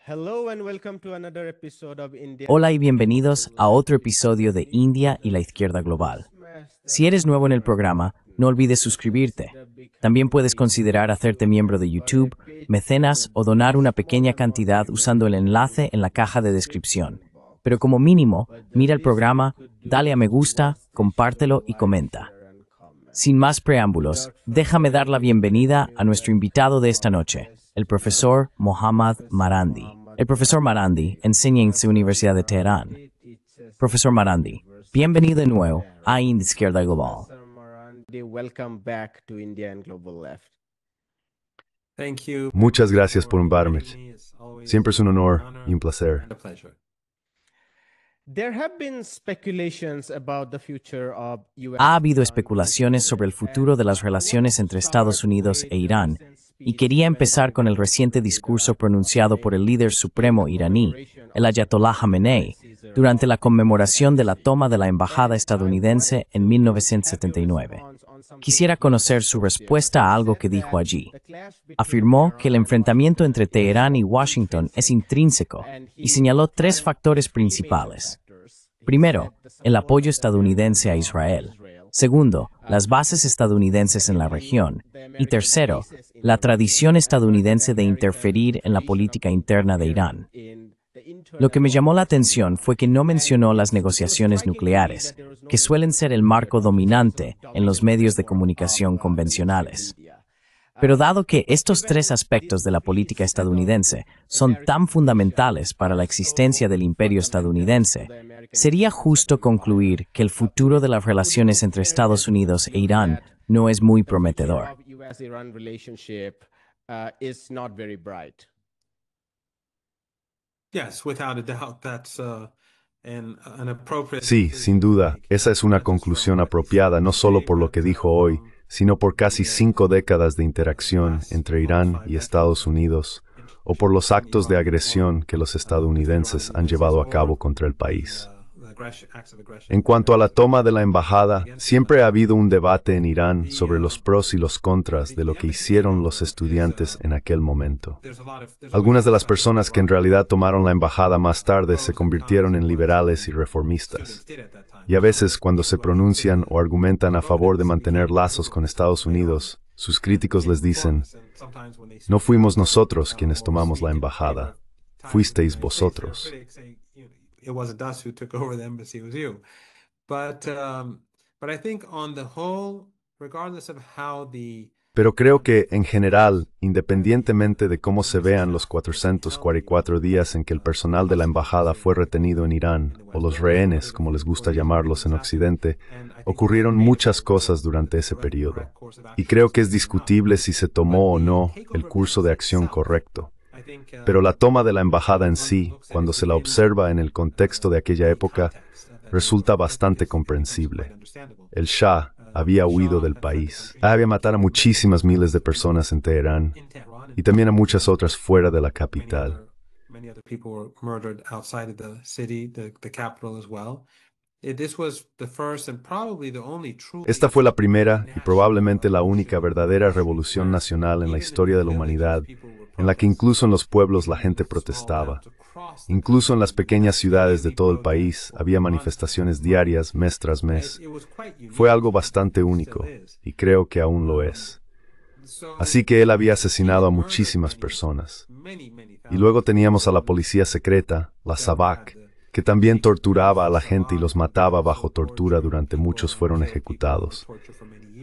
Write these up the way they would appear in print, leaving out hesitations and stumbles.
Hello and welcome to another episode of India. Hola y bienvenidos a otro episodio de India y la Izquierda Global. Si eres nuevo en el programa, no olvides suscribirte. También puedes considerar hacerte miembro de YouTube, mecenas o donar una pequeña cantidad usando el enlace en la caja de descripción. Pero como mínimo, mira el programa, dale a me gusta, compártelo y comenta. Sin más preámbulos, déjame dar la bienvenida a nuestro invitado de esta noche, el profesor Mohammad Marandi. El profesor Marandi enseña en su Universidad de Teherán. Profesor Marandi, bienvenido de nuevo a India Izquierda Global. Welcome back to India and Global Left. Muchas gracias por invitarme. Siempre es un honor y un placer. There have been speculations about the future of US. Ha habido especulaciones sobre el futuro de las relaciones entre Estados Unidos e Irán, y quería empezar con el reciente discurso pronunciado por el líder supremo iraní, el Ayatollah Khamenei, durante la conmemoración de la toma de la embajada estadounidense en 1979. Quisiera conocer su respuesta a algo que dijo allí. Afirmó que el enfrentamiento entre Teherán y Washington es intrínseco y señaló tres factores principales. Primero, el apoyo estadounidense a Israel. Segundo, las bases estadounidenses en la región. Y tercero, la tradición estadounidense de interferir en la política interna de Irán. Lo que me llamó la atención fue que no mencionó las negociaciones nucleares, que suelen ser el marco dominante en los medios de comunicación convencionales. Pero dado que estos tres aspectos de la política estadounidense son tan fundamentales para la existencia del imperio estadounidense, sería justo concluir que el futuro de las relaciones entre Estados Unidos e Irán no es muy prometedor. US-Iran relationship is not very bright. Sí, sin duda, esa es una conclusión apropiada no solo por lo que dijo hoy, sino por casi 5 décadas de interacción entre Irán y Estados Unidos, o por los actos de agresión que los estadounidenses han llevado a cabo contra el país. En cuanto a la toma de la embajada, siempre ha habido un debate en Irán sobre los pros y los contras de lo que hicieron los estudiantes en aquel momento. Algunas de las personas que en realidad tomaron la embajada más tarde se convirtieron en liberales y reformistas. Y a veces, cuando se pronuncian o argumentan a favor de mantener lazos con Estados Unidos, sus críticos les dicen: no fuimos nosotros quienes tomamos la embajada, fuisteis vosotros. It wasn't us who took over the embassy, it was you. But I think on the whole, regardless of how the Pero creo que, en general, independientemente de cómo se vean los 444 días en que el personal de la embajada fue retenido en Irán, o los rehenes, como les gusta llamarlos en Occidente, ocurrieron muchas cosas durante ese periodo. Y creo que es discutible si se tomó o no el curso de acción correcto. Pero la toma de la embajada en sí, cuando se la observa en el contexto de aquella época, resulta bastante comprensible. El Shah había huido del país. Había matado a muchísimas miles de personas en Teherán y también a muchas otras fuera de la capital. Esta fue la primera y probablemente la única verdadera revolución nacional en la historia de la humanidad, en la que incluso en los pueblos la gente protestaba. Incluso en las pequeñas ciudades de todo el país había manifestaciones diarias mes tras mes. Fue algo bastante único, y creo que aún lo es. Así que él había asesinado a muchísimas personas. Y luego teníamos a la policía secreta, la Savak, que también torturaba a la gente y los mataba bajo tortura durante muchos fueron ejecutados.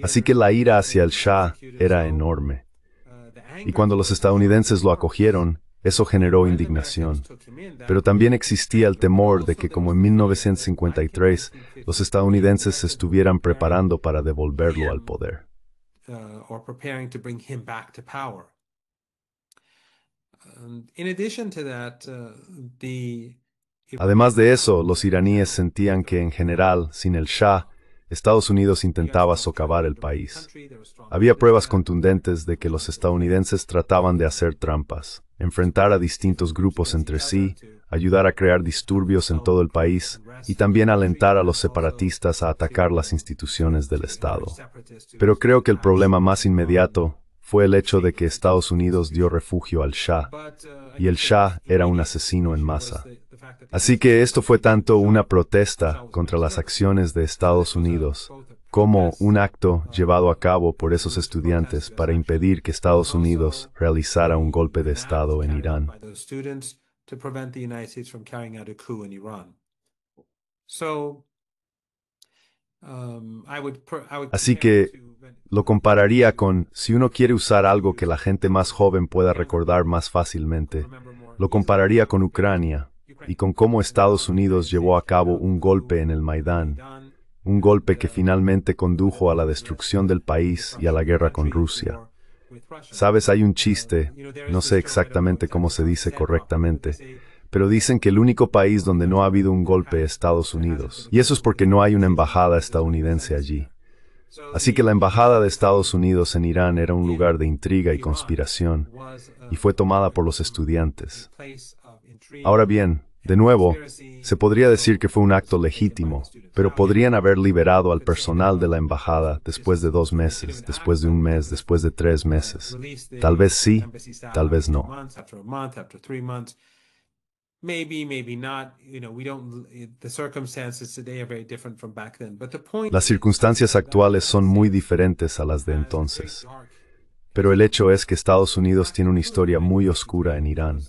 Así que la ira hacia el Shah era enorme. Y cuando los estadounidenses lo acogieron, eso generó indignación. Pero también existía el temor de que, como en 1953, los estadounidenses se estuvieran preparando para devolverlo al poder. Además de eso, los iraníes sentían que, en general, sin el Shah, Estados Unidos intentaba socavar el país. Había pruebas contundentes de que los estadounidenses trataban de hacer trampas, enfrentar a distintos grupos entre sí, ayudar a crear disturbios en todo el país y también alentar a los separatistas a atacar las instituciones del Estado. Pero creo que el problema más inmediato fue el hecho de que Estados Unidos dio refugio al Shah, y el Shah era un asesino en masa. Así que esto fue tanto una protesta contra las acciones de Estados Unidos, como un acto llevado a cabo por esos estudiantes para impedir que Estados Unidos realizara un golpe de Estado en Irán. Así que lo compararía con, si uno quiere usar algo que la gente más joven pueda recordar más fácilmente, lo compararía con Ucrania y con cómo Estados Unidos llevó a cabo un golpe en el Maidán, un golpe que finalmente condujo a la destrucción del país y a la guerra con Rusia. Sabes, hay un chiste, no sé exactamente cómo se dice correctamente, pero dicen que el único país donde no ha habido un golpe es Estados Unidos, y eso es porque no hay una embajada estadounidense allí. Así que la embajada de Estados Unidos en Irán era un lugar de intriga y conspiración, y fue tomada por los estudiantes. Ahora bien, de nuevo, se podría decir que fue un acto legítimo, pero podrían haber liberado al personal de la embajada después de 2 meses, después de 1 mes, después de 3 meses. Tal vez sí, tal vez no. Las circunstancias actuales son muy diferentes a las de entonces. Pero el hecho es que Estados Unidos tiene una historia muy oscura en Irán.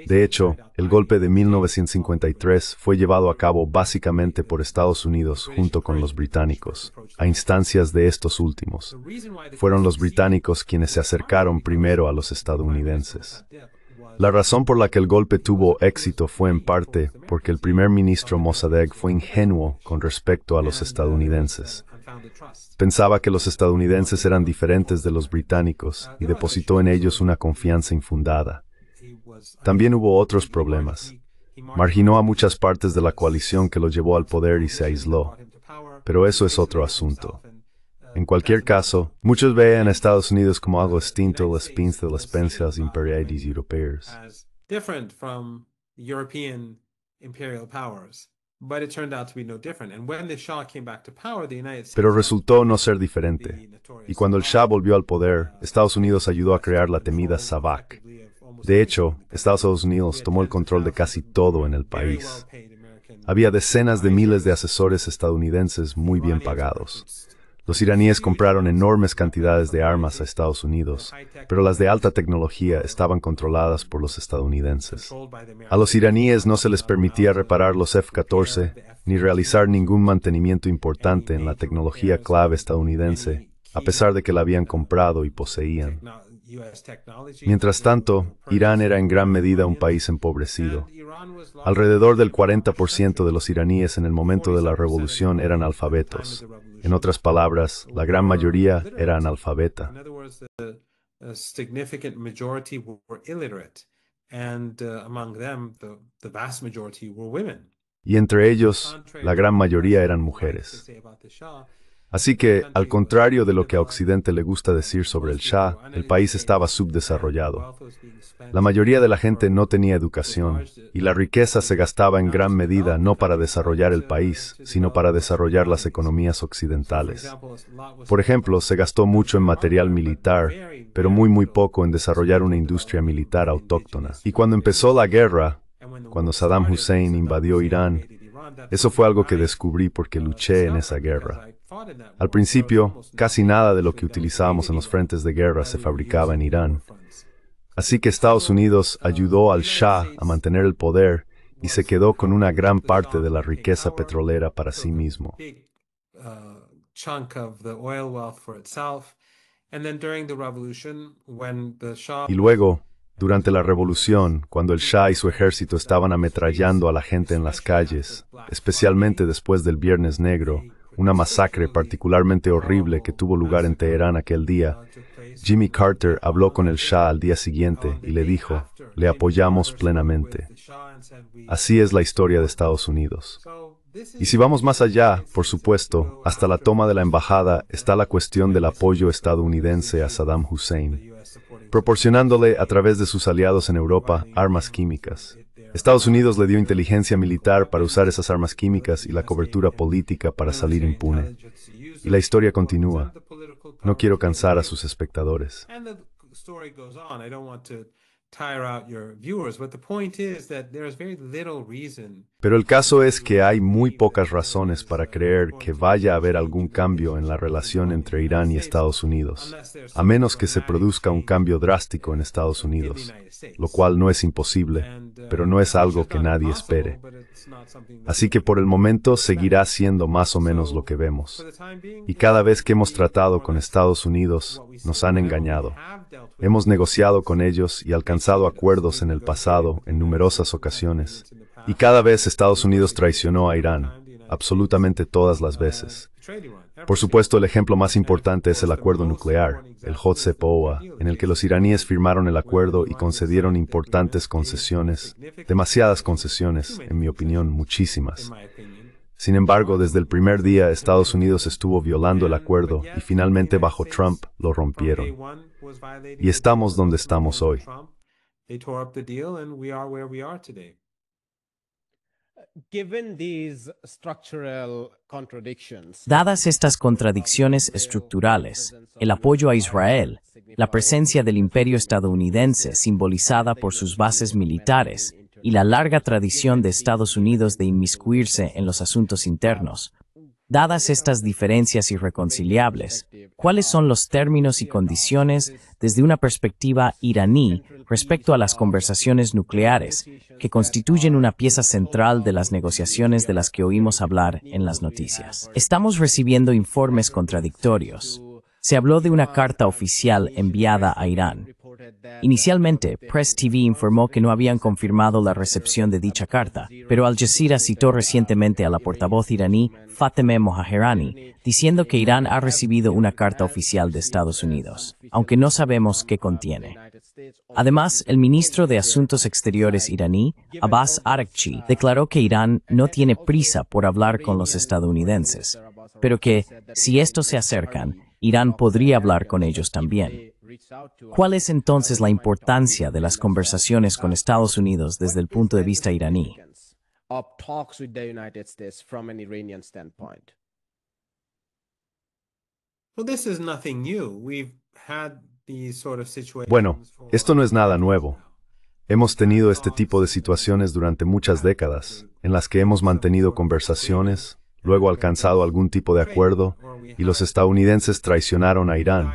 De hecho, el golpe de 1953 fue llevado a cabo básicamente por Estados Unidos junto con los británicos, a instancias de estos últimos. Fueron los británicos quienes se acercaron primero a los estadounidenses. La razón por la que el golpe tuvo éxito fue en parte porque el primer ministro Mossadegh fue ingenuo con respecto a los estadounidenses. Pensaba que los estadounidenses eran diferentes de los británicos y depositó en ellos una confianza infundada. También hubo otros problemas. Marginó a muchas partes de la coalición que lo llevó al poder y se aisló. Pero eso es otro asunto. En cualquier caso, muchos veían a Estados Unidos como algo distinto a las potencias imperiales europeas. Pero resultó no ser diferente. Y cuando el Shah volvió al poder, Estados Unidos ayudó a crear la temida SAVAK. De hecho, Estados Unidos tomó el control de casi todo en el país. Había decenas de miles de asesores estadounidenses muy bien pagados. Los iraníes compraron enormes cantidades de armas a Estados Unidos, pero las de alta tecnología estaban controladas por los estadounidenses. A los iraníes no se les permitía reparar los F-14 ni realizar ningún mantenimiento importante en la tecnología clave estadounidense, a pesar de que la habían comprado y poseían. Mientras tanto, Irán era en gran medida un país empobrecido. Alrededor del 40% de los iraníes en el momento de la revolución eran analfabetos. En otras palabras, la gran mayoría era analfabeta. Y entre ellos, la gran mayoría eran mujeres. Así que, al contrario de lo que a Occidente le gusta decir sobre el Shah, el país estaba subdesarrollado. La mayoría de la gente no tenía educación, y la riqueza se gastaba en gran medida no para desarrollar el país, sino para desarrollar las economías occidentales. Por ejemplo, se gastó mucho en material militar, pero muy poco en desarrollar una industria militar autóctona. Y cuando empezó la guerra, cuando Saddam Hussein invadió Irán, eso fue algo que descubrí porque luché en esa guerra. Al principio, casi nada de lo que utilizábamos en los frentes de guerra se fabricaba en Irán. Así que Estados Unidos ayudó al Shah a mantener el poder y se quedó con una gran parte de la riqueza petrolera para sí mismo. Y luego, durante la revolución, cuando el Shah y su ejército estaban ametrallando a la gente en las calles, especialmente después del Viernes Negro, una masacre particularmente horrible que tuvo lugar en Teherán aquel día, Jimmy Carter habló con el Shah al día siguiente y le dijo, le apoyamos plenamente. Así es la historia de Estados Unidos. Y si vamos más allá, por supuesto, hasta la toma de la embajada está la cuestión del apoyo estadounidense a Saddam Hussein, proporcionándole a través de sus aliados en Europa armas químicas. Estados Unidos le dio inteligencia militar para usar esas armas químicas y la cobertura política para salir impune. Y la historia continúa. No quiero cansar a sus espectadores. Pero el caso es que hay muy pocas razones para creer que vaya a haber algún cambio en la relación entre Irán y Estados Unidos, a menos que se produzca un cambio drástico en Estados Unidos, lo cual no es imposible, pero no es algo que nadie espere. Así que por el momento seguirá siendo más o menos lo que vemos. Y cada vez que hemos tratado con Estados Unidos, nos han engañado. Hemos negociado con ellos y alcanzado acuerdos en el pasado en numerosas ocasiones. Y cada vez Estados Unidos traicionó a Irán, absolutamente todas las veces. Por supuesto, el ejemplo más importante es el acuerdo nuclear, el JCPOA, en el que los iraníes firmaron el acuerdo y concedieron importantes concesiones, demasiadas concesiones, en mi opinión, muchísimas. Sin embargo, desde el primer día Estados Unidos estuvo violando el acuerdo y finalmente bajo Trump lo rompieron. Y estamos donde estamos hoy. Dadas estas contradicciones estructurales, el apoyo a Israel, la presencia del imperio estadounidense simbolizada por sus bases militares y la larga tradición de Estados Unidos de inmiscuirse en los asuntos internos, dadas estas diferencias irreconciliables, ¿cuáles son los términos y condiciones desde una perspectiva iraní respecto a las conversaciones nucleares, que constituyen una pieza central de las negociaciones de las que oímos hablar en las noticias? Estamos recibiendo informes contradictorios. Se habló de una carta oficial enviada a Irán. Inicialmente, Press TV informó que no habían confirmado la recepción de dicha carta, pero Al Jazeera citó recientemente a la portavoz iraní Fatemeh Mohajerani, diciendo que Irán ha recibido una carta oficial de Estados Unidos, aunque no sabemos qué contiene. Además, el ministro de Asuntos Exteriores iraní, Abbas Araghchi, declaró que Irán no tiene prisa por hablar con los estadounidenses, pero que, si estos se acercan, Irán podría hablar con ellos también. ¿Cuál es entonces la importancia de las conversaciones con Estados Unidos desde el punto de vista iraní? Bueno, esto no es nada nuevo. Hemos tenido este tipo de situaciones durante muchas décadas, en las que hemos mantenido conversaciones, luego alcanzado algún tipo de acuerdo, y los estadounidenses traicionaron a Irán.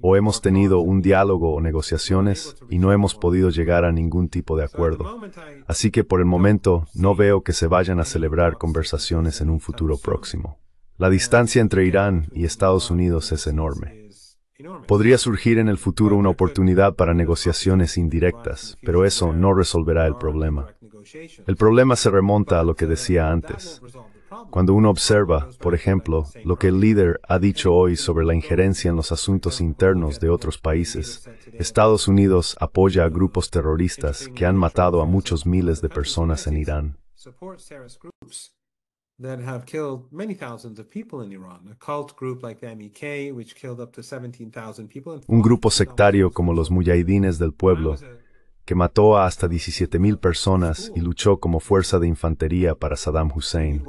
O hemos tenido un diálogo o negociaciones y no hemos podido llegar a ningún tipo de acuerdo. Así que por el momento no veo que se vayan a celebrar conversaciones en un futuro próximo. La distancia entre Irán y Estados Unidos es enorme. Podría surgir en el futuro una oportunidad para negociaciones indirectas, pero eso no resolverá el problema. El problema se remonta a lo que decía antes. Cuando uno observa, por ejemplo, lo que el líder ha dicho hoy sobre la injerencia en los asuntos internos de otros países, Estados Unidos apoya a grupos terroristas que han matado a muchos miles de personas en Irán. Un grupo sectario como los Mujahidines del Pueblo, que mató a hasta 17,000 personas y luchó como fuerza de infantería para Saddam Hussein.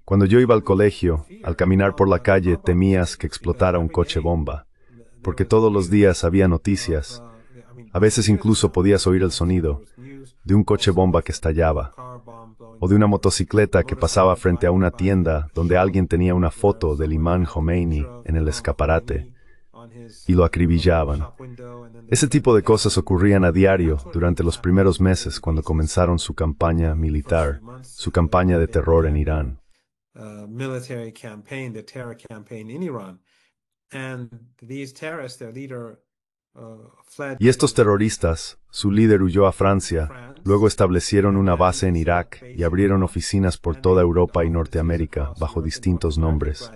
Cuando yo iba al colegio, al caminar por la calle temías que explotara un coche bomba, porque todos los días había noticias. A veces incluso podías oír el sonido de un coche bomba que estallaba, o de una motocicleta que pasaba frente a una tienda donde alguien tenía una foto del imán Khomeini en el escaparate, y lo acribillaban. Ese tipo de cosas ocurrían a diario durante los primeros meses cuando comenzaron su campaña militar, su campaña de terror en Irán. Y estos terroristas, su líder huyó a Francia, luego establecieron una base en Irak y abrieron oficinas por toda Europa y Norteamérica bajo distintos nombres.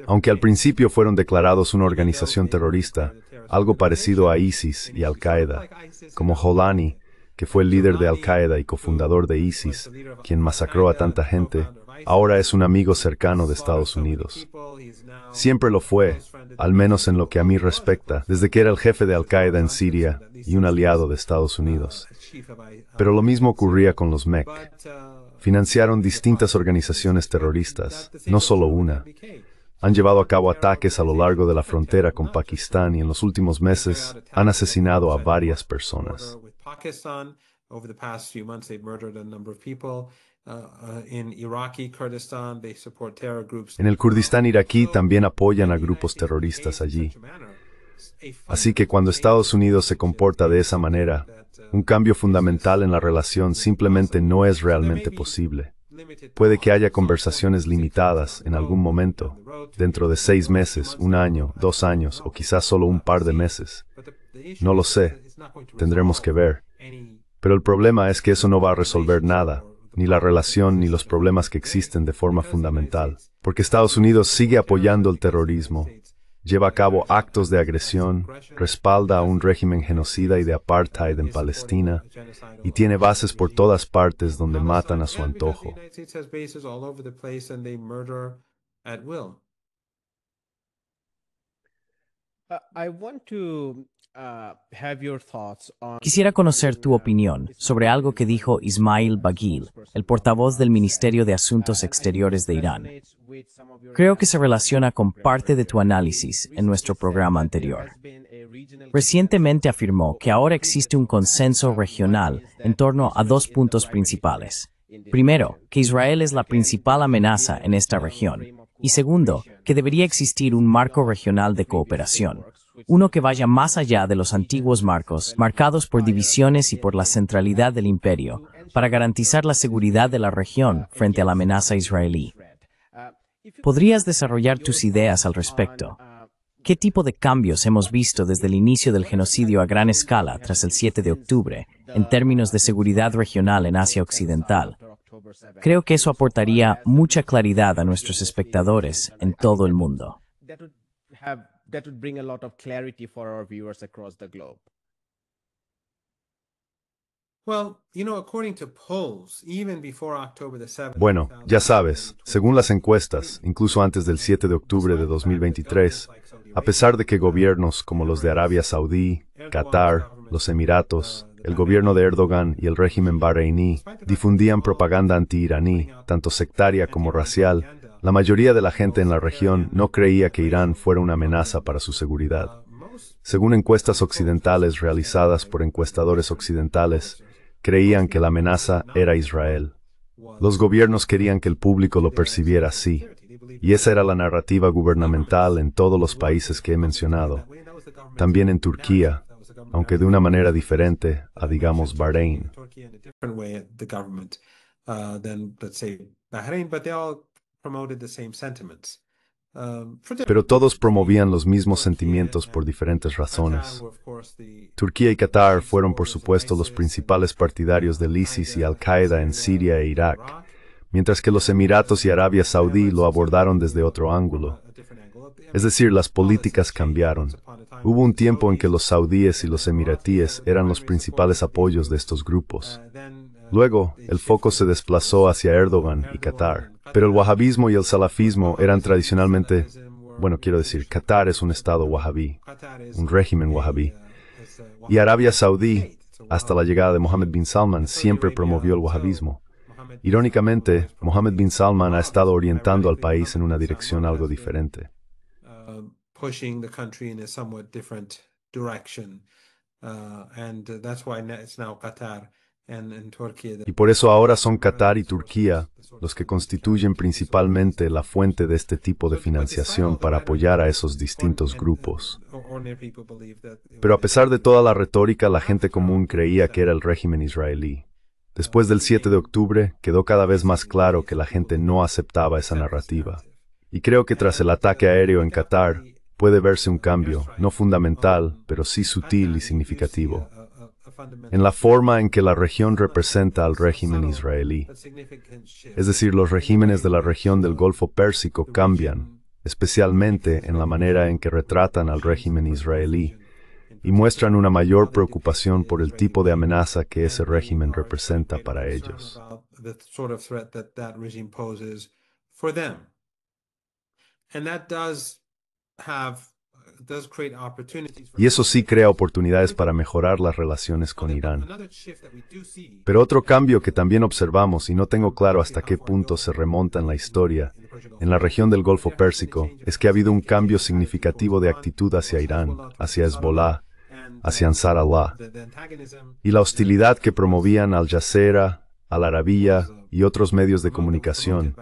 Aunque al principio fueron declarados una organización terrorista, algo parecido a ISIS y Al-Qaeda, como Jolani, que fue el líder de Al-Qaeda y cofundador de ISIS, quien masacró a tanta gente, ahora es un amigo cercano de Estados Unidos. Siempre lo fue, al menos en lo que a mí respecta, desde que era el jefe de Al-Qaeda en Siria y un aliado de Estados Unidos. Pero lo mismo ocurría con los MEK. Financiaron distintas organizaciones terroristas, no solo una. Han llevado a cabo ataques a lo largo de la frontera con Pakistán y en los últimos meses han asesinado a varias personas. En el Kurdistán iraquí también apoyan a grupos terroristas allí. Así que cuando Estados Unidos se comporta de esa manera, un cambio fundamental en la relación simplemente no es realmente posible. Puede que haya conversaciones limitadas en algún momento, dentro de 6 meses, 1 año, 2 años o quizás solo un par de meses. No lo sé, tendremos que ver. Pero el problema es que eso no va a resolver nada, ni la relación ni los problemas que existen de forma fundamental, porque Estados Unidos sigue apoyando el terrorismo, lleva a cabo actos de agresión, respalda a un régimen genocida y de apartheid en Palestina, y tiene bases por todas partes donde matan a su antojo. I want to have your thoughts on Quisiera conocer tu opinión sobre algo que dijo Ismail Baghil, el portavoz del Ministerio de Asuntos Exteriores de Irán. Creo que se relaciona con parte de tu análisis en nuestro programa anterior. Recientemente afirmó que ahora existe un consenso regional en torno a 2 puntos principales. Primero, que Israel es la principal amenaza en esta región. Y segundo, que debería existir un marco regional de cooperación. Uno que vaya más allá de los antiguos marcos, marcados por divisiones y por la centralidad del imperio, para garantizar la seguridad de la región frente a la amenaza israelí. ¿Podrías desarrollar tus ideas al respecto? ¿Qué tipo de cambios hemos visto desde el inicio del genocidio a gran escala tras el 7 de octubre, en términos de seguridad regional en Asia Occidental? Creo que eso aportaría mucha claridad a nuestros espectadores en todo el mundo. That would bring a lot of clarity for our viewers across the globe. Bueno, ya sabes, según las encuestas, incluso antes del 7 de octubre de 2023, a pesar de que gobiernos como los de Arabia Saudí, Qatar, los Emiratos, el gobierno de Erdogan y el régimen bahreiní difundían propaganda anti-iraní, tanto sectaria como racial, la mayoría de la gente en la región no creía que Irán fuera una amenaza para su seguridad. Según encuestas occidentales realizadas por encuestadores occidentales, creían que la amenaza era Israel. Los gobiernos querían que el público lo percibiera así, y esa era la narrativa gubernamental en todos los países que he mencionado. También en Turquía, aunque de una manera diferente a, digamos, Bahrein. Pero todos promovían los mismos sentimientos por diferentes razones. Turquía y Qatar fueron, por supuesto, los principales partidarios del ISIS y Al-Qaeda en Siria e Irak, mientras que los Emiratos y Arabia Saudí lo abordaron desde otro ángulo. Es decir, las políticas cambiaron. Hubo un tiempo en que los saudíes y los emiratíes eran los principales apoyos de estos grupos. Luego, el foco se desplazó hacia Erdogan y Qatar. Pero el wahabismo y el salafismo eran tradicionalmente, Qatar es un estado wahabí, un régimen wahabí. Y Arabia Saudí, hasta la llegada de Mohammed bin Salman, siempre promovió el wahabismo. Irónicamente, Mohammed bin Salman ha estado orientando al país en una dirección algo diferente. Pushing the country in a somewhat different direction, and that's why it's now Qatar and Turkey. Y por eso ahora son Qatar y Turquía los que constituyen principalmente la fuente de este tipo de financiación para apoyar a esos distintos grupos. Pero a pesar de toda la retórica, la gente común creía que era el régimen israelí. Después del 7 de octubre, quedó cada vez más claro que la gente no aceptaba esa narrativa. Y creo que tras el ataque aéreo en Qatar, puede verse un cambio, no fundamental, pero sí sutil y significativo, en la forma en que la región representa al régimen israelí. Es decir, los regímenes de la región del Golfo Pérsico cambian, especialmente en la manera en que retratan al régimen israelí, y muestran una mayor preocupación por el tipo de amenaza que ese régimen representa para ellos. Y eso sí crea oportunidades para mejorar las relaciones con Irán. Pero otro cambio que también observamos, y no tengo claro hasta qué punto se remonta en la historia, en la región del Golfo Pérsico, es que ha habido un cambio significativo de actitud hacia Irán, hacia Hezbollah, hacia Ansar Allah, y la hostilidad que promovían Al Jazeera, Al Arabiya y otros medios de comunicación.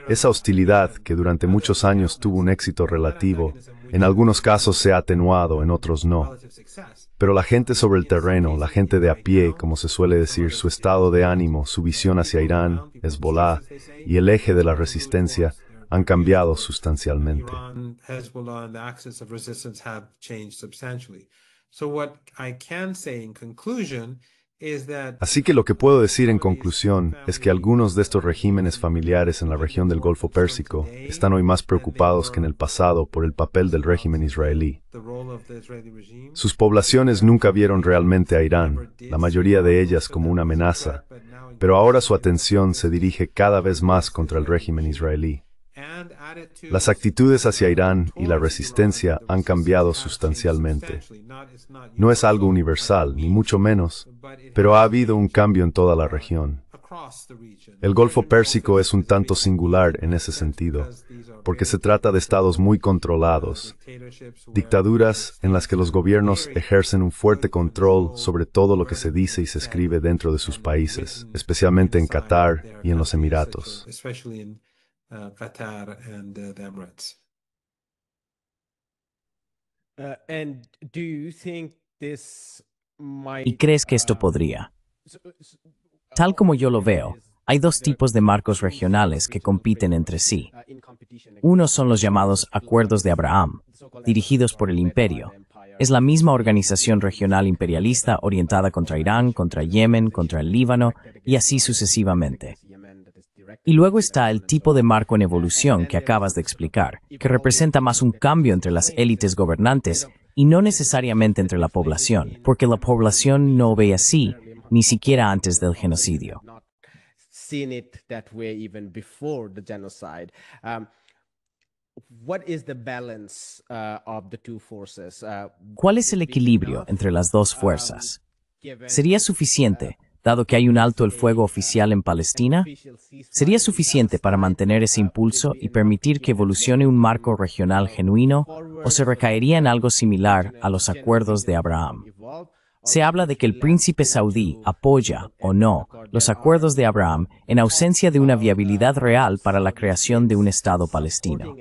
Esa hostilidad, que durante muchos años tuvo un éxito relativo, en algunos casos se ha atenuado, en otros no. Pero la gente sobre el terreno, la gente de a pie, como se suele decir, su estado de ánimo, su visión hacia Irán, Hezbollah y el eje de la resistencia han cambiado sustancialmente. Así que lo que puedo decir en conclusión es que algunos de estos regímenes familiares en la región del Golfo Pérsico están hoy más preocupados que en el pasado por el papel del régimen israelí. Sus poblaciones nunca vieron realmente a Irán, la mayoría de ellas como una amenaza, pero ahora su atención se dirige cada vez más contra el régimen israelí. Las actitudes hacia Irán y la resistencia han cambiado sustancialmente. No es algo universal, ni mucho menos, pero ha habido un cambio en toda la región. El Golfo Pérsico es un tanto singular en ese sentido, porque se trata de estados muy controlados, dictaduras en las que los gobiernos ejercen un fuerte control sobre todo lo que se dice y se escribe dentro de sus países, especialmente en Qatar y en los Emiratos. Qatar and the Emirates. ¿Y crees que esto podría? Tal como yo lo veo, hay dos tipos de marcos regionales que compiten entre sí. Uno son los llamados Acuerdos de Abraham, dirigidos por el Imperio. Es la misma organización regional imperialista orientada contra Irán, contra Yemen, contra el Líbano y así sucesivamente. Y luego está el tipo de marco en evolución que acabas de explicar, que representa más un cambio entre las élites gobernantes y no necesariamente entre la población, porque la población no ve así, ni siquiera antes del genocidio. ¿Cuál es el equilibrio entre las dos fuerzas? ¿Sería suficiente, dado que hay un alto el fuego oficial en Palestina? ¿Sería suficiente para mantener ese impulso y permitir que evolucione un marco regional genuino, o se recaería en algo similar a los Acuerdos de Abraham? Se habla de que el príncipe saudí apoya, o no, los Acuerdos de Abraham en ausencia de una viabilidad real para la creación de un Estado palestino.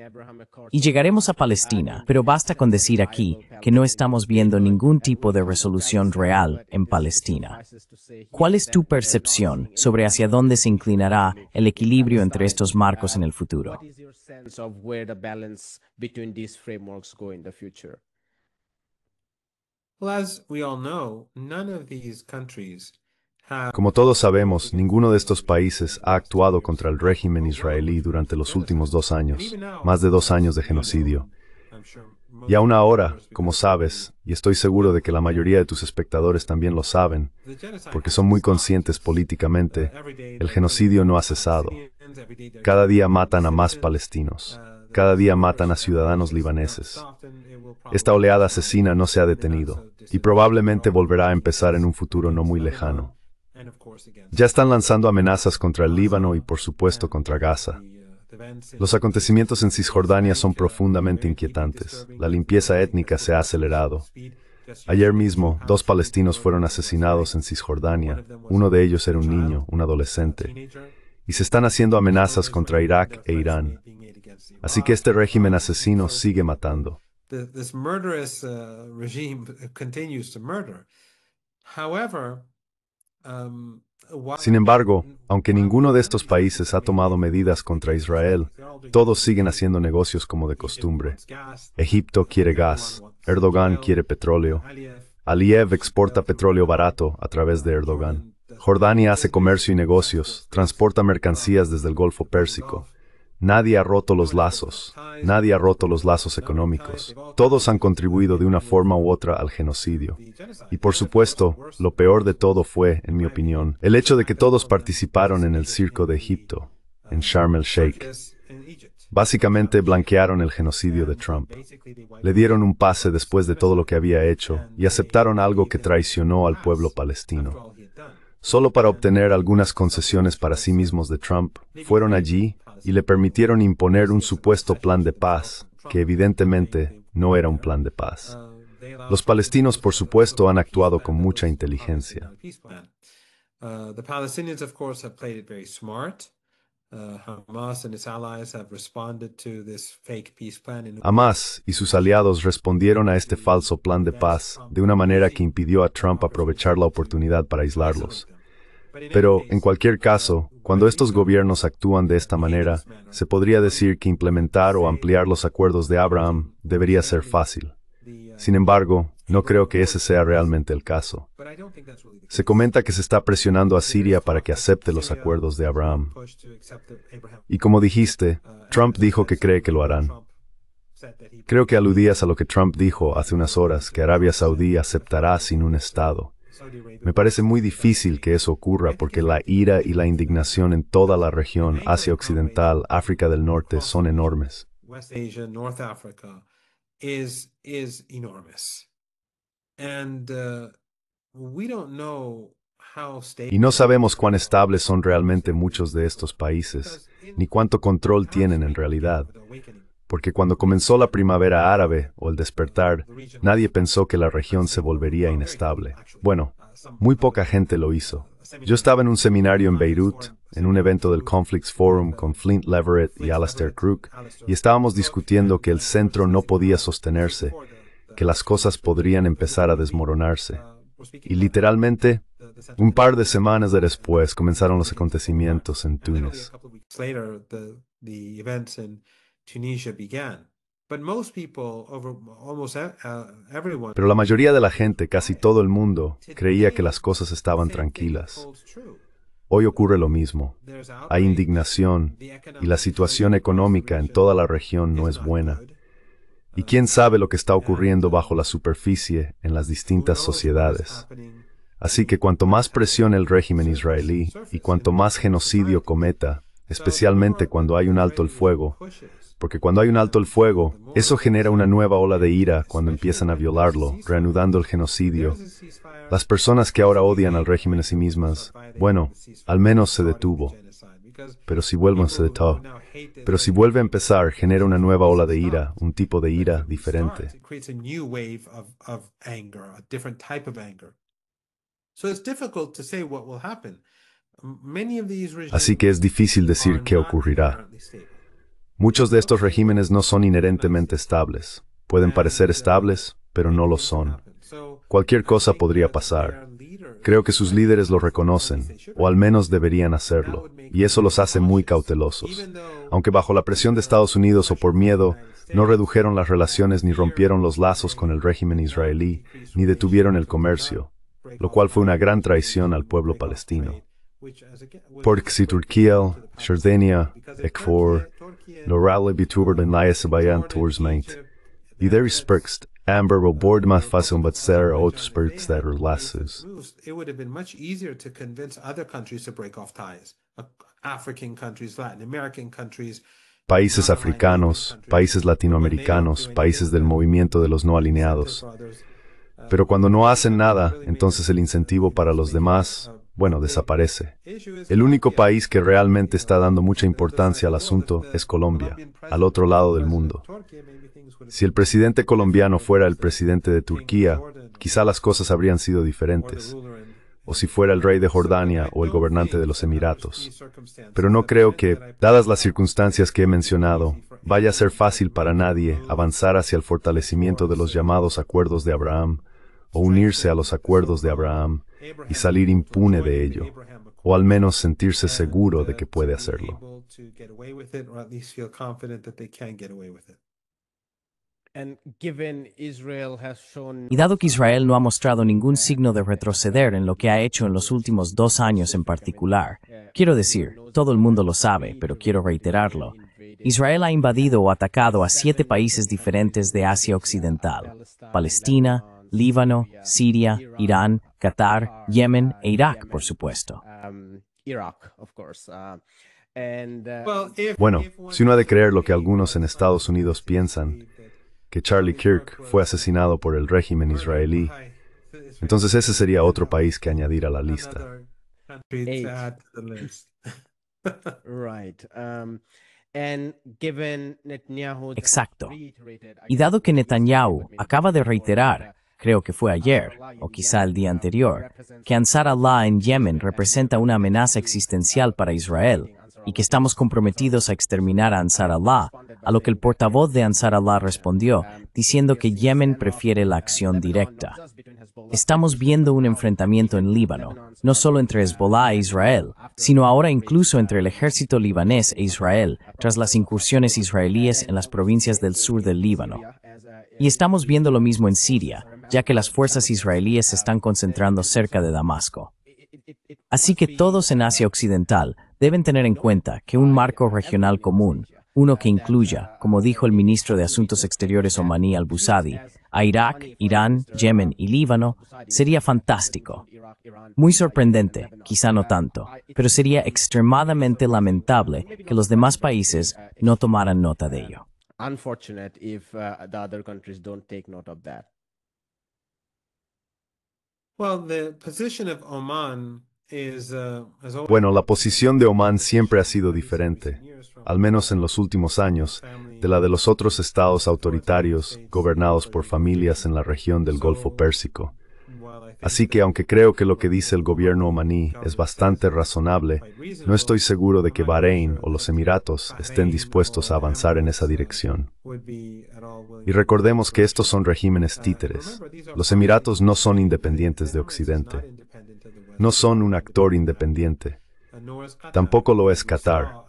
Y llegaremos a Palestina, pero basta con decir aquí que no estamos viendo ningún tipo de resolución real en Palestina. ¿Cuál es tu percepción sobre hacia dónde se inclinará el equilibrio entre estos marcos en el futuro? Como todos sabemos, ninguno de estos países ha actuado contra el régimen israelí durante los últimos 2 años, más de 2 años de genocidio. Y aún ahora, como sabes, y estoy seguro de que la mayoría de tus espectadores también lo saben, porque son muy conscientes políticamente, el genocidio no ha cesado. Cada día matan a más palestinos. Cada día matan a ciudadanos libaneses. Esta oleada asesina no se ha detenido, y probablemente volverá a empezar en un futuro no muy lejano. Ya están lanzando amenazas contra el Líbano y, por supuesto, contra Gaza. Los acontecimientos en Cisjordania son profundamente inquietantes. La limpieza étnica se ha acelerado. Ayer mismo, 2 palestinos fueron asesinados en Cisjordania. Uno de ellos era un niño, un adolescente. Y se están haciendo amenazas contra Irak e Irán. Así que este régimen asesino sigue matando. Sin embargo, aunque ninguno de estos países ha tomado medidas contra Israel, todos siguen haciendo negocios como de costumbre. Egipto quiere gas, Erdogan quiere petróleo, Aliyev exporta petróleo barato a través de Erdogan. Jordania hace comercio y negocios, transporta mercancías desde el Golfo Pérsico. Nadie ha roto los lazos. Nadie ha roto los lazos económicos. Todos han contribuido de una forma u otra al genocidio. Y por supuesto, lo peor de todo fue, en mi opinión, el hecho de que todos participaron en el circo de Egipto, en Sharm el-Sheikh. Básicamente blanquearon el genocidio de Trump. Le dieron un pase después de todo lo que había hecho y aceptaron algo que traicionó al pueblo palestino. Solo para obtener algunas concesiones para sí mismos de Trump, fueron allí y le permitieron imponer un supuesto plan de paz, que evidentemente no era un plan de paz. Los palestinos, por supuesto, han actuado con mucha inteligencia. The Palestinians, of course, have played it very smart. Hamas and its allies have responded to this fake peace plan. Hamas y sus aliados respondieron a este falso plan de paz de una manera que impidió a Trump aprovechar la oportunidad para aislarlos. Pero, en cualquier caso, cuando estos gobiernos actúan de esta manera, se podría decir que implementar o ampliar los acuerdos de Abraham debería ser fácil. Sin embargo, no creo que ese sea realmente el caso. Se comenta que se está presionando a Siria para que acepte los acuerdos de Abraham. Y como dijiste, Trump dijo que cree que lo harán. Creo que aludías a lo que Trump dijo hace unas horas, que Arabia Saudí aceptará sin un Estado. Me parece muy difícil que eso ocurra porque la ira y la indignación en toda la región, Asia Occidental, África del Norte, son enormes. West Asia, North Africa is enormous. And we don't know how stable. Y no sabemos cuán estables son realmente muchos de estos países, ni cuánto control tienen en realidad. Porque cuando comenzó la primavera árabe, o el despertar, nadie pensó que la región se volvería inestable. Bueno, muy poca gente lo hizo. Yo estaba en un seminario en Beirut, en un evento del Conflicts Forum con Flint Leverett y Alastair Crooke, y estábamos discutiendo que el centro no podía sostenerse, que las cosas podrían empezar a desmoronarse. Y literalmente, un par de semanas después comenzaron los acontecimientos en Túnez. Tunisia began. But most people, almost everyone, Pero la mayoría de la gente, casi todo el mundo, creía que las cosas estaban tranquilas. Hoy ocurre lo mismo. Hay indignación y la situación económica en toda la región no es buena. Y quién sabe lo que está ocurriendo bajo la superficie en las distintas sociedades. Así que cuanto más presione el régimen israelí y cuanto más genocidio cometa, especialmente cuando hay un alto el fuego, porque cuando hay un alto el fuego, eso genera una nueva ola de ira cuando empiezan a violarlo, reanudando el genocidio. Las personas que ahora odian al régimen a sí mismas, bueno, al menos se detuvo. Pero si vuelve a empezar, genera una nueva ola de ira, un tipo de ira diferente. Así que es difícil decir qué ocurrirá. Muchos de estos regímenes no son inherentemente estables. Pueden parecer estables, pero no lo son. Cualquier cosa podría pasar. Creo que sus líderes lo reconocen, o al menos deberían hacerlo, y eso los hace muy cautelosos. Aunque bajo la presión de Estados Unidos o por miedo, no redujeron las relaciones ni rompieron los lazos con el régimen israelí, ni detuvieron el comercio, lo cual fue una gran traición al pueblo palestino. Porque si Turquía, Jordania, Ekfor, Lorale betuber den Laia Bayan Torsmeint, y der spurkst, Amber will board más fácil but ser outspurts that are lasses. It would have been much easier to convince other countries to break off ties. African countries, Latin American countries. Países africanos, países latinoamericanos, países del movimiento de los no alineados. Pero cuando no hacen nada, entonces el incentivo para los demás, bueno, desaparece. El único país que realmente está dando mucha importancia al asunto es Colombia, al otro lado del mundo. Si el presidente colombiano fuera el presidente de Turquía, quizá las cosas habrían sido diferentes. O si fuera el rey de Jordania o el gobernante de los Emiratos. Pero no creo que, dadas las circunstancias que he mencionado, vaya a ser fácil para nadie avanzar hacia el fortalecimiento de los llamados acuerdos de Abraham, o unirse a los acuerdos de Abraham, y salir impune de ello, o al menos sentirse seguro de que puede hacerlo. Y dado que Israel no ha mostrado ningún signo de retroceder en lo que ha hecho en los últimos 2 años en particular, quiero decir, todo el mundo lo sabe, pero quiero reiterarlo, Israel ha invadido o atacado a 7 países diferentes de Asia Occidental: Palestina, Líbano, Siria, Irán, Qatar, Yemen e Irak, por supuesto. Bueno, si uno ha de creer lo que algunos en Estados Unidos piensan, que Charlie Kirk fue asesinado por el régimen israelí, entonces ese sería otro país que añadir a la lista. Exacto. Y dado que Netanyahu acaba de reiterar, creo que fue ayer, o quizá el día anterior, que Ansar Allah en Yemen representa una amenaza existencial para Israel y que estamos comprometidos a exterminar a Ansar Allah, a lo que el portavoz de Ansar Allah respondió, diciendo que Yemen prefiere la acción directa. Estamos viendo un enfrentamiento en Líbano, no solo entre Hezbollah e Israel, sino ahora incluso entre el ejército libanés e Israel, tras las incursiones israelíes en las provincias del sur del Líbano. Y estamos viendo lo mismo en Siria, ya que las fuerzas israelíes se están concentrando cerca de Damasco. Así que todos en Asia Occidental deben tener en cuenta que un marco regional común, uno que incluya, como dijo el ministro de Asuntos Exteriores omaní al-Busadi, a Irak, Irán, Yemen y Líbano, sería fantástico. Muy sorprendente, quizá no tanto, pero sería extremadamente lamentable que los demás países no tomaran nota de ello. Unfortunate if the other countries don't take note of that. Well, the position of Oman is has always Bueno, la posición de Omán siempre ha sido diferente, al menos en los últimos años, de la de los otros estados autoritarios gobernados por familias en la región del Golfo Pérsico. Así que aunque creo que lo que dice el gobierno omaní es bastante razonable, no estoy seguro de que Bahrein o los Emiratos estén dispuestos a avanzar en esa dirección. Y recordemos que estos son regímenes títeres. Los Emiratos no son independientes de Occidente. No son un actor independiente. Tampoco lo es Qatar.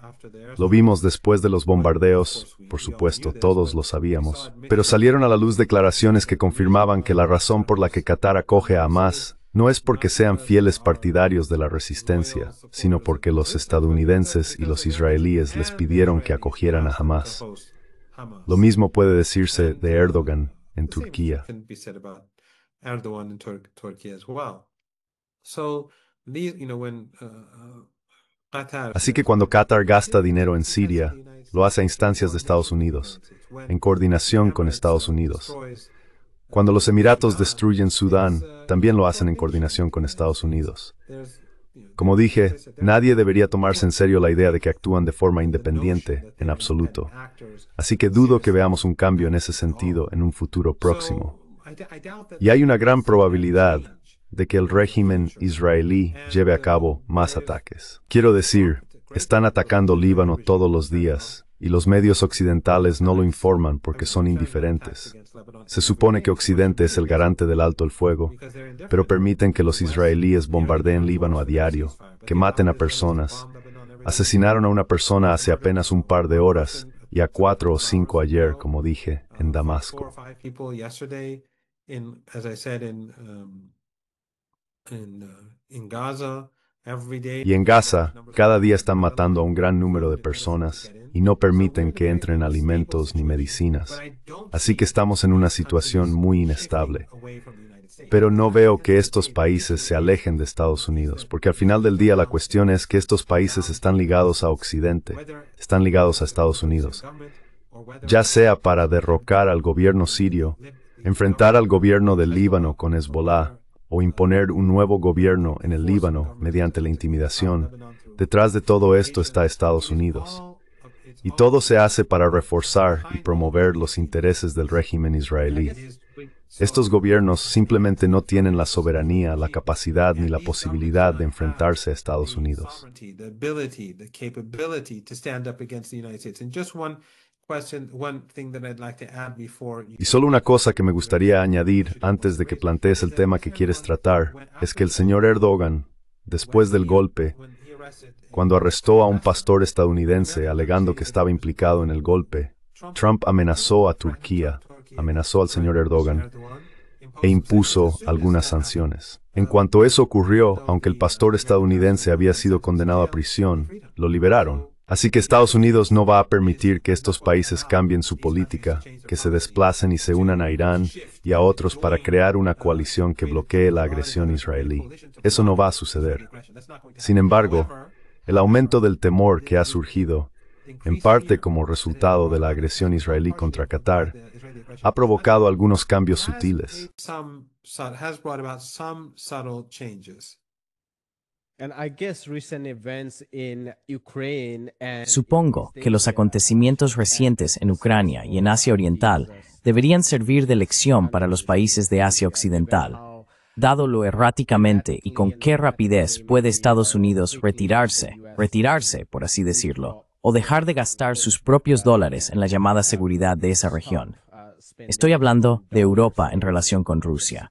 Lo vimos después de los bombardeos, por supuesto, todos lo sabíamos, pero salieron a la luz declaraciones que confirmaban que la razón por la que Qatar acoge a Hamás no es porque sean fieles partidarios de la resistencia, sino porque los estadounidenses y los israelíes les pidieron que acogieran a Hamás. Lo mismo puede decirse de Erdogan en Turquía. Así que cuando Qatar gasta dinero en Siria, lo hace a instancias de Estados Unidos, en coordinación con Estados Unidos. Cuando los Emiratos destruyen Sudán, también lo hacen en coordinación con Estados Unidos. Como dije, nadie debería tomarse en serio la idea de que actúan de forma independiente, en absoluto. Así que dudo que veamos un cambio en ese sentido en un futuro próximo. Y hay una gran probabilidad de que el régimen israelí lleve a cabo más ataques. Quiero decir, están atacando Líbano todos los días, y los medios occidentales no lo informan porque son indiferentes. Se supone que Occidente es el garante del alto el fuego, pero permiten que los israelíes bombardeen Líbano a diario, que maten a personas. Asesinaron a una persona hace apenas un par de horas, y a 4 o 5 ayer, como dije, en Damasco. Y en Gaza, cada día están matando a un gran número de personas y no permiten que entren alimentos ni medicinas. Así que estamos en una situación muy inestable. Pero no veo que estos países se alejen de Estados Unidos, porque al final del día la cuestión es que estos países están ligados a Occidente, están ligados a Estados Unidos. Ya sea para derrocar al gobierno sirio, enfrentar al gobierno del Líbano con Hezbollah, o imponer un nuevo gobierno en el Líbano mediante la intimidación, detrás de todo esto está Estados Unidos. Y todo se hace para reforzar y promover los intereses del régimen israelí. Estos gobiernos simplemente no tienen la soberanía, la capacidad ni la posibilidad de enfrentarse a Estados Unidos. Y solo una cosa que me gustaría añadir antes de que plantees el tema que quieres tratar, es que el señor Erdogan, después del golpe, cuando arrestó a un pastor estadounidense alegando que estaba implicado en el golpe, Trump amenazó a Turquía, amenazó al señor Erdogan e impuso algunas sanciones. En cuanto eso ocurrió, aunque el pastor estadounidense había sido condenado a prisión, lo liberaron. Así que Estados Unidos no va a permitir que estos países cambien su política, que se desplacen y se unan a Irán y a otros para crear una coalición que bloquee la agresión israelí. Eso no va a suceder. Sin embargo, el aumento del temor que ha surgido, en parte como resultado de la agresión israelí contra Qatar, ha provocado algunos cambios sutiles. Supongo que los acontecimientos recientes en Ucrania y en Asia Oriental deberían servir de lección para los países de Asia Occidental, dado lo erráticamente y con qué rapidez puede Estados Unidos retirarse, por así decirlo, o dejar de gastar sus propios dólares en la llamada seguridad de esa región. Estoy hablando de Europa en relación con Rusia.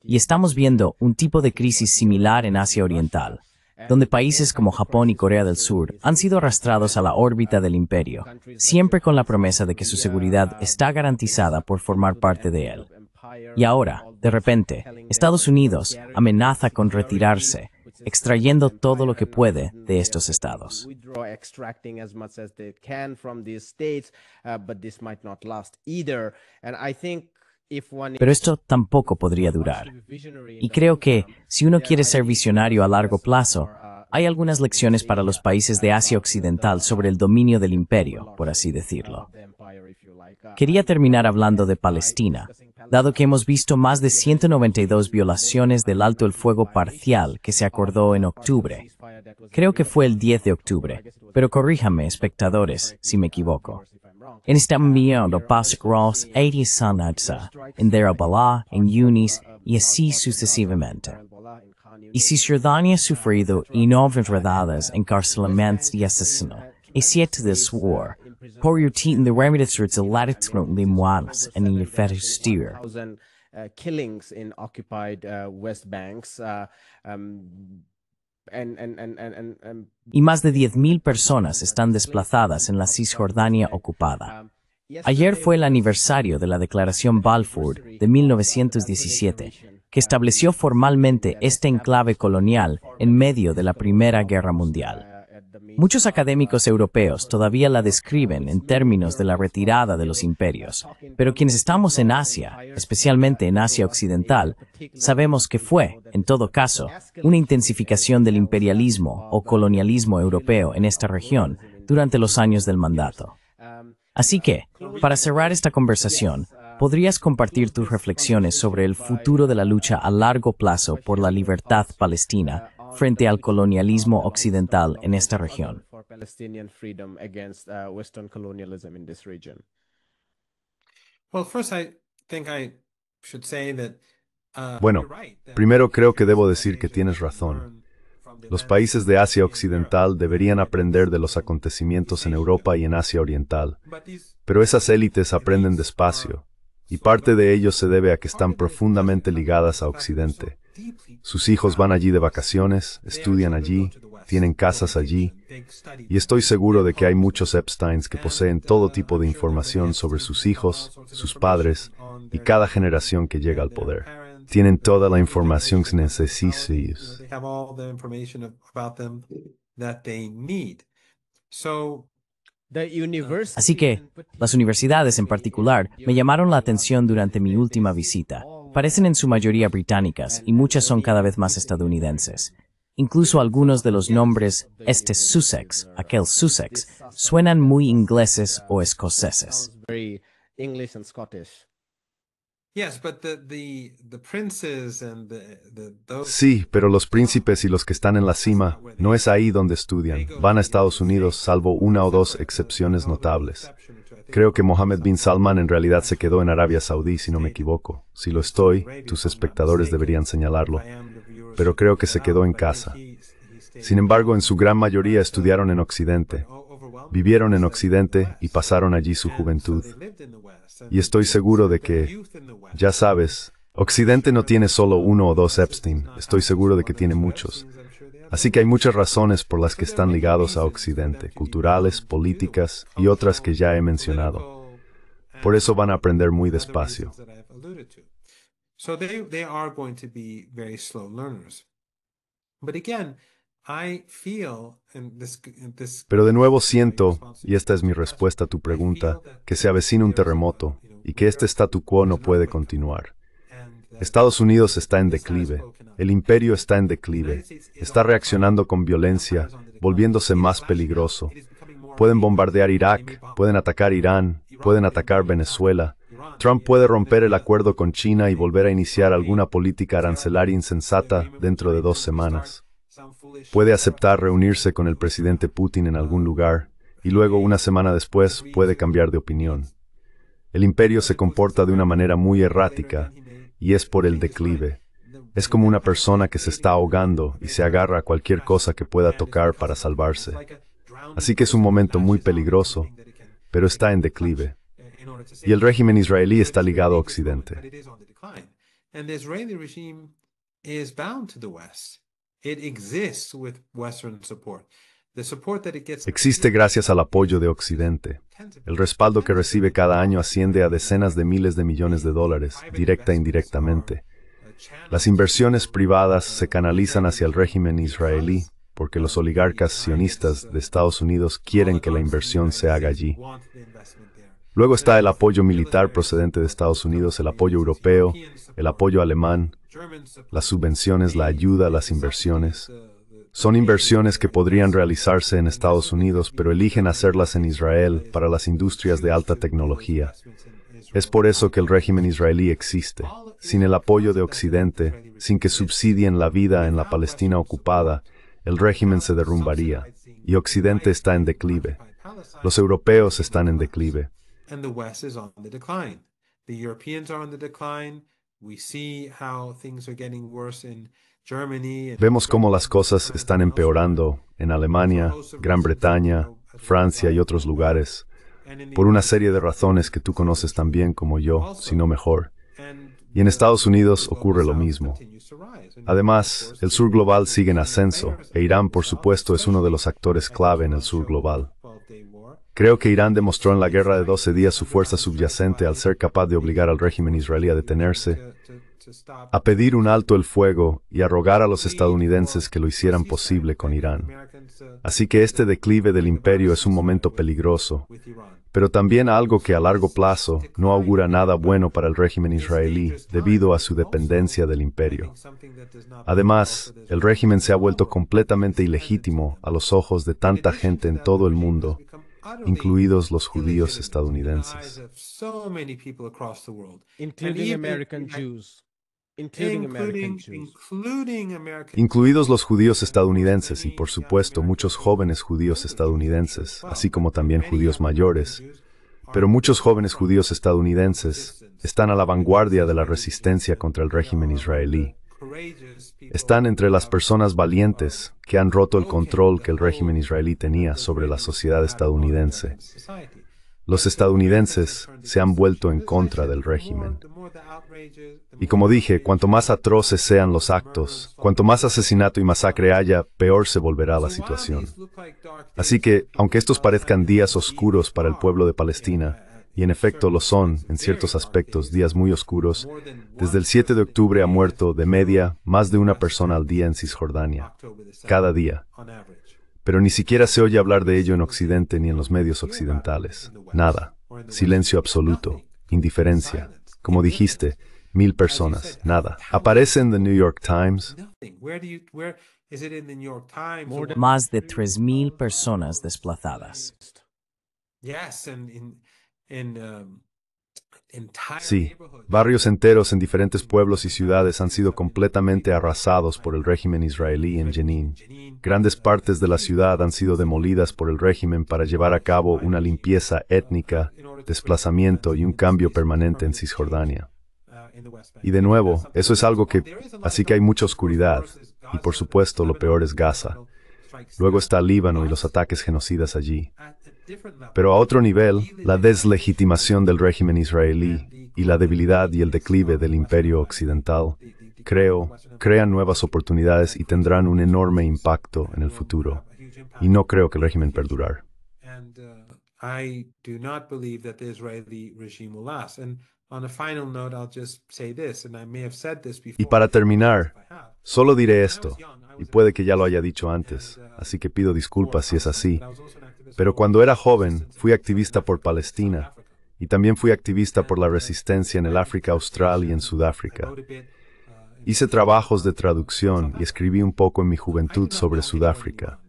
Y estamos viendo un tipo de crisis similar en Asia Oriental, donde países como Japón y Corea del Sur han sido arrastrados a la órbita del imperio, siempre con la promesa de que su seguridad está garantizada por formar parte de él. Y ahora, de repente, Estados Unidos amenaza con retirarse, extrayendo todo lo que puede de estos estados. Pero esto tampoco podría durar. Y creo que, si uno quiere ser visionario a largo plazo, hay algunas lecciones para los países de Asia Occidental sobre el dominio del imperio, por así decirlo. Quería terminar hablando de Palestina, dado que hemos visto más de 192 violaciones del alto el fuego parcial que se acordó en octubre. Creo que fue el 10 de octubre, pero corríjanme, espectadores, si me equivoco. En esta enviando Pasuk Ross, 80 Sanadsa, en Derabalá, en Yunis, y así sucesivamente. Y si Cisjordania ha sufrido inenredadas encarcelamientos y asesinatos, y 7 de SWOR, por utilizar de remedios de latitude limuanas en el Fetistier. Killings in occupied West Banks. Y más de 10.000 personas están desplazadas en la Cisjordania ocupada. Ayer fue el aniversario de la Declaración Balfour de 1917, que estableció formalmente este enclave colonial en medio de la Primera Guerra Mundial. Muchos académicos europeos todavía la describen en términos de la retirada de los imperios, pero quienes estamos en Asia, especialmente en Asia Occidental, sabemos que fue, en todo caso, una intensificación del imperialismo o colonialismo europeo en esta región durante los años del mandato. Así que, para cerrar esta conversación, ¿podrías compartir tus reflexiones sobre el futuro de la lucha a largo plazo por la libertad palestina frente al colonialismo occidental en esta región? Bueno, primero creo que debo decir que tienes razón. Los países de Asia Occidental deberían aprender de los acontecimientos en Europa y en Asia Oriental, pero esas élites aprenden despacio, y parte de ello se debe a que están profundamente ligadas a Occidente. Sus hijos van allí de vacaciones, estudian allí, tienen casas allí, y estoy seguro de que hay muchos Epsteins que poseen todo tipo de información sobre sus hijos, sus padres, y cada generación que llega al poder. Tienen toda la información que necesitan. Así que, las universidades en particular me llamaron la atención durante mi última visita. Parecen en su mayoría británicas y muchas son cada vez más estadounidenses. Incluso algunos de los nombres, este Sussex, aquel Sussex, suenan muy ingleses o escoceses. Sí, pero los príncipes y los que están en la cima, no es ahí donde estudian. Van a Estados Unidos, salvo una o dos excepciones notables. Creo que Mohammed bin Salman en realidad se quedó en Arabia Saudí, si no me equivoco. Si lo estoy, tus espectadores deberían señalarlo. Pero creo que se quedó en casa. Sin embargo, en su gran mayoría estudiaron en Occidente. Vivieron en Occidente y pasaron allí su juventud. Y estoy seguro de que, ya sabes, Occidente no tiene solo uno o dos Epstein, estoy seguro de que tiene muchos. Así que hay muchas razones por las que están ligados a Occidente, culturales, políticas y otras que ya he mencionado. Por eso van a aprender muy despacio. I feel, and this Pero de nuevo siento, y esta es mi respuesta a tu pregunta, que se avecina un terremoto y que este statu quo no puede continuar. Estados Unidos está en declive, el imperio está en declive, está reaccionando con violencia, volviéndose más peligroso. Pueden bombardear Irak, pueden atacar Irán, pueden atacar Venezuela. Trump puede romper el acuerdo con China y volver a iniciar alguna política arancelaria insensata dentro de 2 semanas. Puede aceptar reunirse con el presidente Putin en algún lugar y luego, una semana después, puede cambiar de opinión. El imperio se comporta de una manera muy errática y es por el declive. Es como una persona que se está ahogando y se agarra a cualquier cosa que pueda tocar para salvarse. Así que es un momento muy peligroso, pero está en declive. Y el régimen israelí está ligado a Occidente. And the Israeli regime is bound to the West. It exists with Western support. The support that it gets Existe gracias al apoyo de Occidente. El respaldo que recibe cada año asciende a decenas de miles de millones de dólares, directa e indirectamente. Las inversiones privadas se canalizan hacia el régimen israelí porque los oligarcas sionistas de Estados Unidos quieren que la inversión se haga allí. Luego está el apoyo militar procedente de Estados Unidos, el apoyo europeo, el apoyo alemán, las subvenciones, la ayuda, las inversiones. Son inversiones que podrían realizarse en Estados Unidos, pero eligen hacerlas en Israel para las industrias de alta tecnología. Es por eso que el régimen israelí existe. Sin el apoyo de Occidente, sin que subsidien la vida en la Palestina ocupada, el régimen se derrumbaría, y Occidente está en declive. Los europeos están en declive. and the West is on the decline. The Europeans are on the decline. We see how things are getting worse in Germany. Vemos cómo las cosas están empeorando en Alemania, Gran Bretaña, Francia y otros lugares, por una serie de razones que tú conoces tan bien como yo, si no mejor. Y en Estados Unidos ocurre lo mismo. Además, el sur global sigue en ascenso, e Irán, por supuesto, es uno de los actores clave en el sur global. Creo que Irán demostró en la guerra de 12 días su fuerza subyacente al ser capaz de obligar al régimen israelí a detenerse, a pedir un alto el fuego y a rogar a los estadounidenses que lo hicieran posible con Irán. Así que este declive del imperio es un momento peligroso, pero también algo que a largo plazo no augura nada bueno para el régimen israelí debido a su dependencia del imperio. Además, el régimen se ha vuelto completamente ilegítimo a los ojos de tanta gente en todo el mundo, incluidos los judíos estadounidenses. Including American Jews. Incluidos los judíos estadounidenses y, por supuesto, muchos jóvenes judíos estadounidenses, así como también judíos mayores. Pero muchos jóvenes judíos estadounidenses están a la vanguardia de la resistencia contra el régimen israelí. Están entre las personas valientes que han roto el control que el régimen israelí tenía sobre la sociedad estadounidense. Los estadounidenses se han vuelto en contra del régimen. Y como dije, cuanto más atroces sean los actos, cuanto más asesinato y masacre haya, peor se volverá la situación. Así que, aunque estos parezcan días oscuros para el pueblo de Palestina, y en efecto lo son, en ciertos aspectos, días muy oscuros, desde el 7 de octubre ha muerto, de media, más de una persona al día en Cisjordania, cada día. Pero ni siquiera se oye hablar de ello en Occidente ni en los medios occidentales. Nada. Silencio absoluto. Indiferencia. Como dijiste, 1000 personas. Nada. Aparece en The New York Times. Más de 3,000 personas desplazadas. Sí, barrios enteros en diferentes pueblos y ciudades han sido completamente arrasados por el régimen israelí en Jenin. Grandes partes de la ciudad han sido demolidas por el régimen para llevar a cabo una limpieza étnica, desplazamiento y un cambio permanente en Cisjordania. Y de nuevo, eso es algo que... Así que hay mucha oscuridad, y por supuesto lo peor es Gaza. Luego está Líbano y los ataques genocidas allí. Pero a otro nivel, la deslegitimación del régimen israelí y la debilidad y el declive del imperio occidental, creo, crean nuevas oportunidades y tendrán un enorme impacto en el futuro. Y no creo que el régimen perdurar. I do not believe that the Israeli regime will last. And on a final note, I'll just say this, and I may have said this before. Y para terminar, solo diré esto, y puede que ya lo haya dicho antes, así que pido disculpas si es así, pero cuando era joven fui activista por Palestina, y también fui activista por la resistencia en el África Austral y en Sudáfrica. Hice trabajos de traducción y escribí un poco en mi juventud sobre Sudáfrica.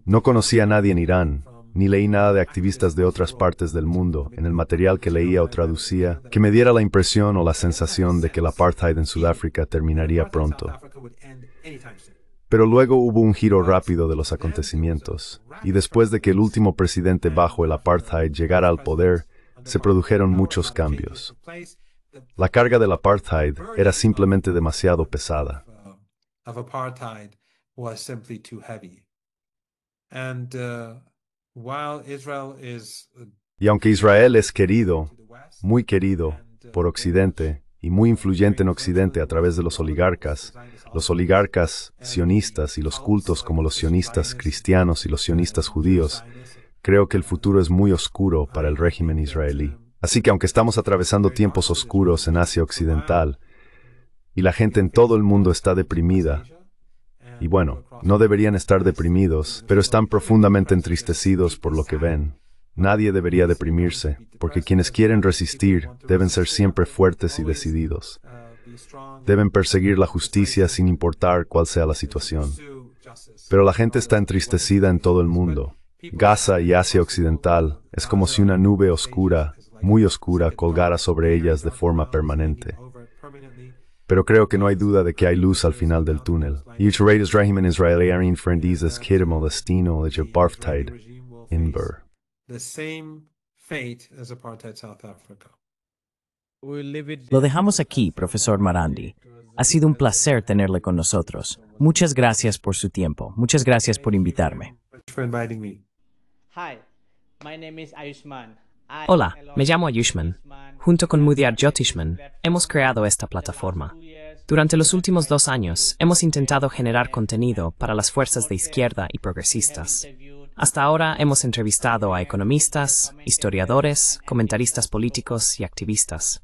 No conocí a nadie en Irán, ni leí nada de activistas de otras partes del mundo en el material que leía o traducía que me diera la impresión o la sensación de que el apartheid en Sudáfrica terminaría pronto. Pero luego hubo un giro rápido de los acontecimientos, y después de que el último presidente bajo el apartheid llegara al poder, se produjeron muchos cambios. La carga del apartheid era simplemente demasiado pesada. Y aunque Israel es querido, muy querido, por Occidente, y muy influyente en Occidente a través de los oligarcas sionistas y los cultos como los sionistas cristianos y los sionistas judíos, creo que el futuro es muy oscuro para el régimen israelí. Así que aunque estamos atravesando tiempos oscuros en Asia Occidental, y la gente en todo el mundo está deprimida, y bueno, no deberían estar deprimidos, pero están profundamente entristecidos por lo que ven. Nadie debería deprimirse, porque quienes quieren resistir deben ser siempre fuertes y decididos. Deben perseguir la justicia sin importar cuál sea la situación. Pero la gente está entristecida en todo el mundo. Gaza y Asia Occidental es como si una nube oscura, muy oscura, colgara sobre ellas de forma permanente. Pero creo que no hay duda de que hay luz al final del túnel. Israel's régimen israelí frendizes queremos destino de apartheid inver. The same fate as apartheid South Africa. Lo dejamos aquí, profesor Marandi. Ha sido un placer tenerle con nosotros. Muchas gracias por su tiempo. Muchas gracias por invitarme. For inviting me. Hi, my name is Ayushman. Hola, me llamo Ayushman. Junto con Mudyar Jyotishman, hemos creado esta plataforma. Durante los últimos 2 años, hemos intentado generar contenido para las fuerzas de izquierda y progresistas. Hasta ahora hemos entrevistado a economistas, historiadores, comentaristas políticos y activistas.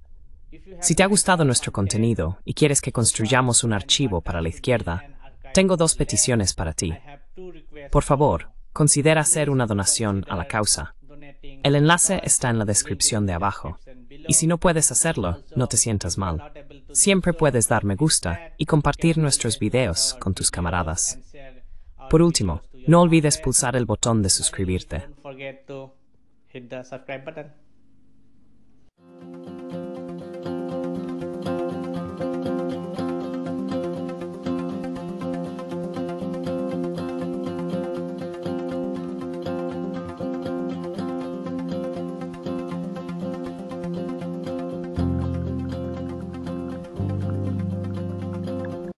Si te ha gustado nuestro contenido y quieres que construyamos un archivo para la izquierda, tengo 2 peticiones para ti. Por favor, considera hacer una donación a la causa. El enlace está en la descripción de abajo. Y si no puedes hacerlo, no te sientas mal. Siempre puedes dar me gusta y compartir nuestros videos con tus camaradas. Por último, no olvides pulsar el botón de suscribirte. Don't forget to hit the subscribe button.